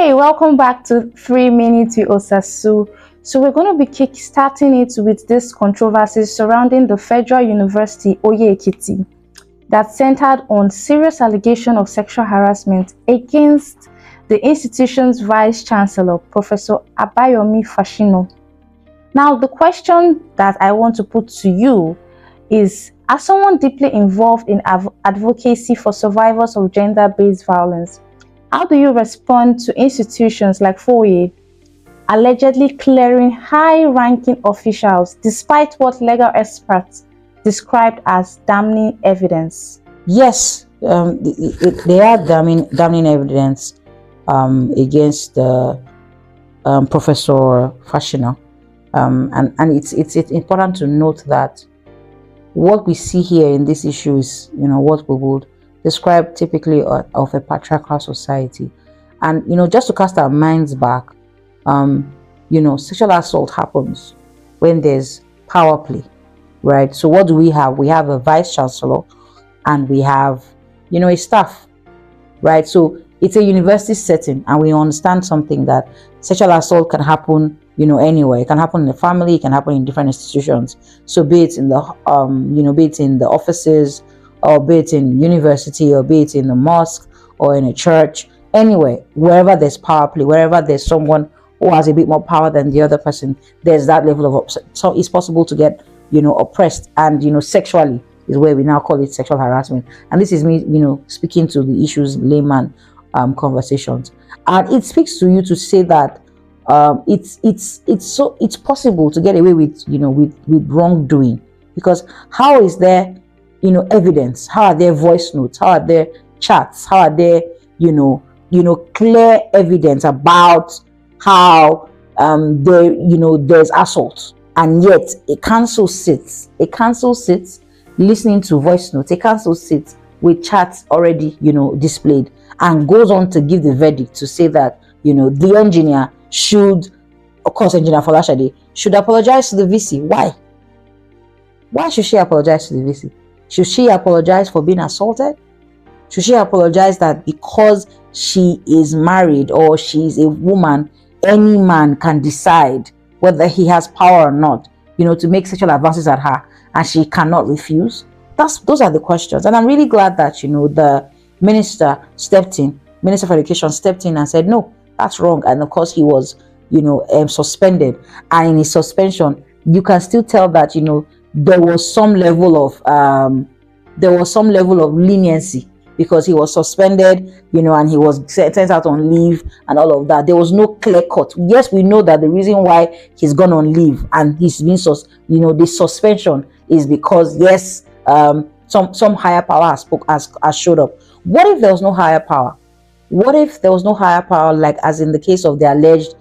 Hey, welcome back to 3 Minutes with Osasu. So we're going to be kick-starting it with this controversy surrounding the Federal University Fuoye that centered on serious allegation of sexual harassment against the institution's Vice Chancellor, Professor Abayomi Fashino. Now, the question that I want to put to you is, as someone deeply involved in advocacy for survivors of gender-based violence, how do you respond to institutions like fuoye allegedly clearing high-ranking officials despite what legal experts described as damning evidence? Yes, they are damning evidence against Professor Fashino, and it's important to note that what we see here in this issue is, what we would describe typically of a patriarchal society. And just to cast our minds back, sexual assault happens when there's power play, right? So what do we have? We have a vice chancellor and we have a staff, right? So it's a university setting, and we understand something, that sexual assault can happen anywhere. It can happen in the family, it can happen in different institutions. So be it in the be it in the offices, or be it in university, or be it in the mosque, or in a church, anywhere, wherever there's power play, wherever there's someone who has a bit more power than the other person, there's that level of so it's possible to get oppressed, and sexually is where we now call it sexual harassment. And this is me speaking to the issues layman conversations, and it speaks to you to say that it's possible to get away with with wrongdoing, because how is there evidence? How are there voice notes? How are there chats? How are there clear evidence about how there's assault, and yet a council sits listening to voice notes, a council sits with chats already displayed, and goes on to give the verdict to say that the engineer should, of course, Engineer Folashade should apologize to the VC. Why should she apologize to the VC? Should she apologize for being assaulted? Should she apologize that because she is married or she is a woman, any man can decide whether he has power or not, to make sexual advances at her, and she cannot refuse? Those are the questions. And I'm really glad that, the Minister for Education stepped in and said, no, that's wrong. And of course, he was, suspended. And in his suspension, you can still tell that, there was some level of leniency, because he was suspended, and he was sent out on leave and all of that. There was no clear cut. Yes, we know that the reason why he's gone on leave and he's been the suspension is because, yes, some higher power has showed up. What if there was no higher power? What if there was no higher power, like as in the case of the alleged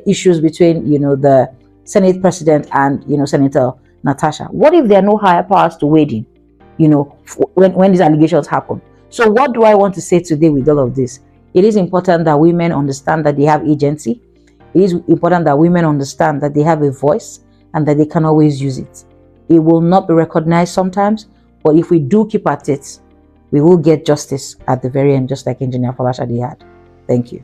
issues between the Senate President and Senator Natasha? What if there are no higher powers to wade in when these allegations happen? So what do I want to say today with all of this? It is important that women understand that they have agency. It is important that women understand that they have a voice and that they can always use it. It will not be recognized sometimes, but if we do keep at it, we will get justice at the very end, just like Engineer Folashade had. Thank you.